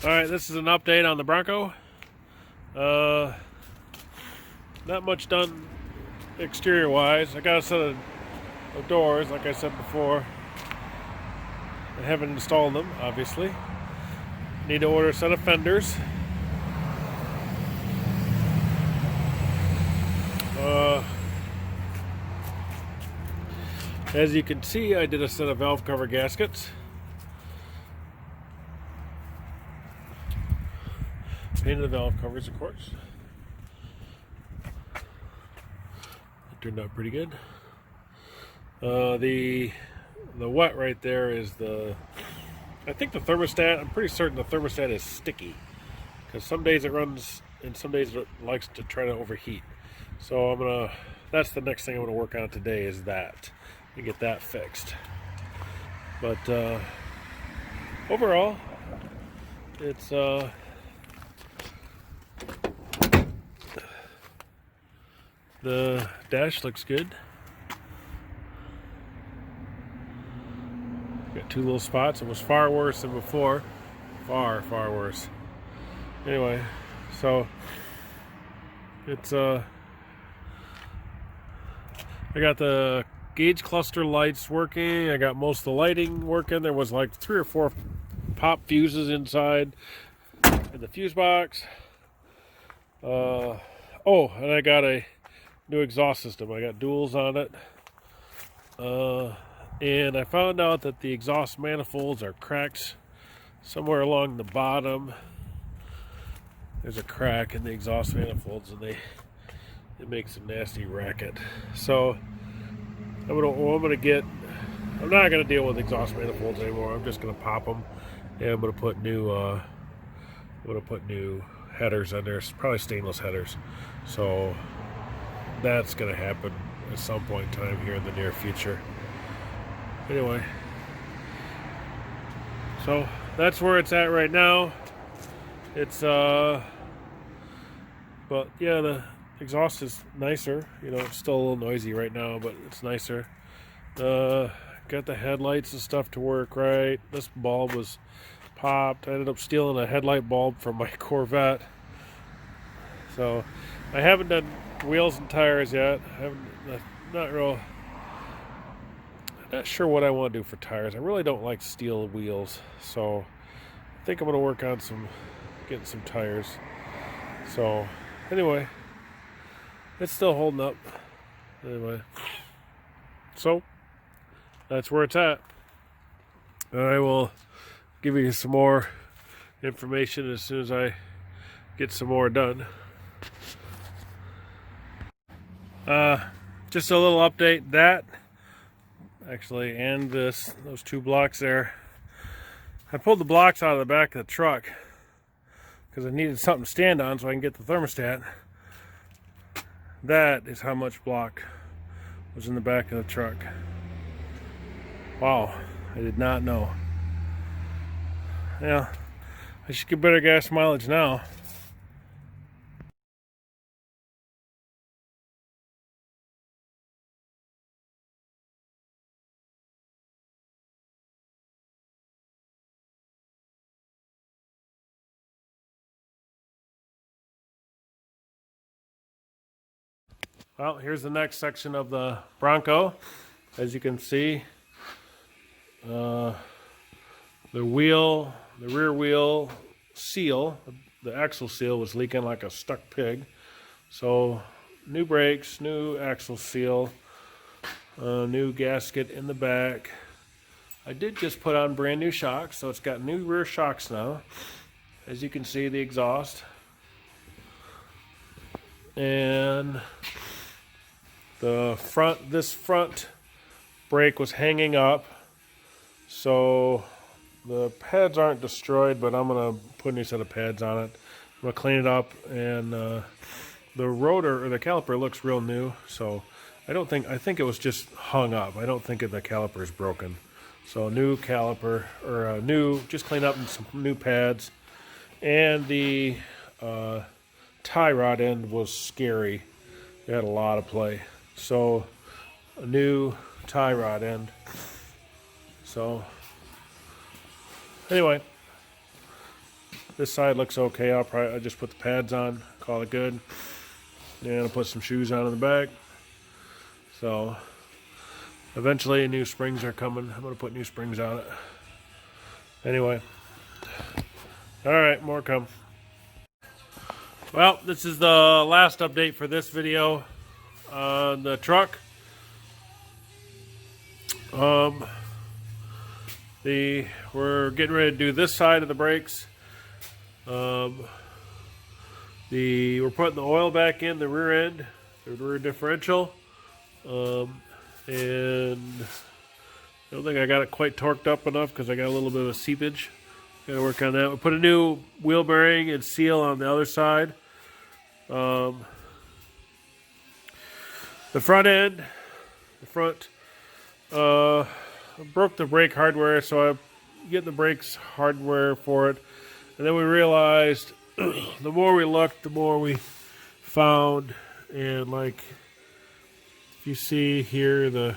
Alright, this is an update on the Bronco. Not much done exterior wise. I got a set of doors, like I said before. I haven't installed them, obviously. Need to order a set of fenders. As you can see, I did a set of valve cover gaskets. Painted the valve covers, of course. It turned out pretty good. The wet right there is I think the thermostat. I'm pretty certain the thermostat is sticky, because some days it runs and some days it likes to try to overheat. So that's the next thing I'm gonna work on today, is that and get that fixed. But overall, it's the dash looks good. Got two little spots. It was far worse than before. Far worse. Anyway, so it's I got the gauge cluster lights working. I got most of the lighting working. There was like 3 or 4 pop fuses inside in the fuse box. Oh, and I got a new exhaust system. I got duals on it. And I found out that the exhaust manifolds are cracked somewhere along the bottom. There's a crack in the exhaust manifolds, and it makes a nasty racket. So I'm not gonna deal with exhaust manifolds anymore. I'm just gonna pop them, and I'm gonna put new headers on there. Probably stainless headers. So that's gonna happen at some point in time here in the near future. Anyway, so that's where it's at right now. It's but yeah, the exhaust is nicer. You know, it's still a little noisy right now, but it's nicer. Got the headlights and stuff to work right. This bulb was popped. I ended up stealing a headlight bulb from my Corvette. So I haven't done wheels and tires yet. Not sure what I want to do for tires. I really don't like steel wheels, so I think I'm going to work on getting some tires. So anyway, it's still holding up. Anyway, so that's where it's at. I will give you some more information as soon as I get some more done. Just a little update that actually, and those 2 blocks there. I pulled the blocks out of the back of the truck because I needed something to stand on so I can get the thermostat. That is how much block was in the back of the truck. Wow, I did not know. Yeah, I should get better gas mileage now. Well, here's the next section of the Bronco. As you can see, the rear wheel seal, the axle seal was leaking like a stuck pig. So new brakes, new axle seal, new gasket in the back. I did just put on brand new shocks, so it's got new rear shocks now. As you can see, the exhaust. And this front brake was hanging up, so the pads aren't destroyed, but I'm gonna put a new set of pads on it. I'm gonna clean it up, and the rotor or the caliper looks real new. So I think it was just hung up. I don't think the caliper is broken. So new caliper, or just clean up and some new pads, and the tie rod end was scary. It had a lot of play. So a new tie rod end. So anyway, This side looks okay. I'll just put the pads on, call it good. And I'll put some shoes on in the back. So eventually new springs are coming. I'm going to put new springs on it. Anyway. Alright, more come. Well, this is the last update for this video on the truck. We're getting ready to do this side of the brakes. We're putting the oil back in the rear end, the rear differential, and I don't think I got it quite torqued up enough because I got a little bit of seepage. Got to work on that. We put a new wheel bearing and seal on the other side. The front end, I broke the brake hardware, so I'm getting the brakes hardware for it. And then we realized the more we looked, the more we found. And like, if you see here, the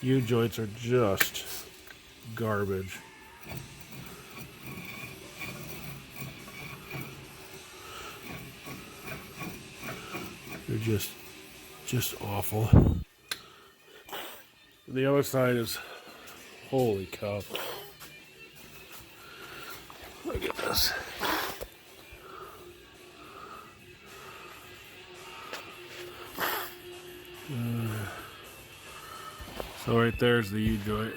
U-joints are just garbage. They're just awful. The other side is, holy cow. Look at this. So right there's the U-joint.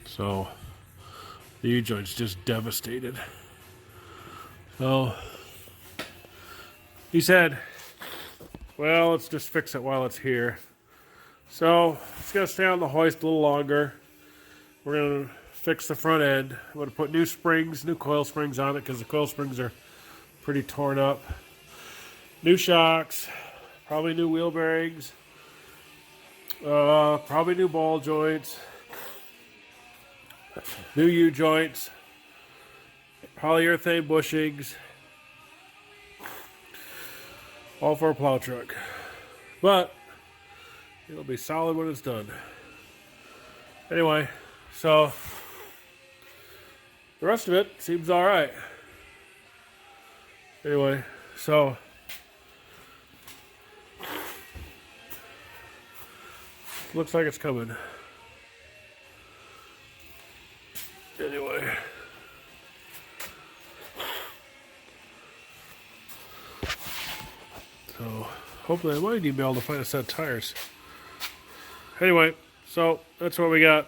So the U-joint's just devastated. So he said, well, let's just fix it while it's here. So it's going to stay on the hoist a little longer. We're going to fix the front end. I'm going to put new springs, new coil springs on it because the coil springs are pretty torn up. New shocks, probably new wheel bearings, probably new ball joints, new U-joints, polyurethane bushings, all for a plow truck. But it'll be solid when it's done. Anyway, so the rest of it seems all right. Anyway, so looks like it's coming. Anyway. So hopefully I might even be able to find a set of tires. Anyway, so that's what we got.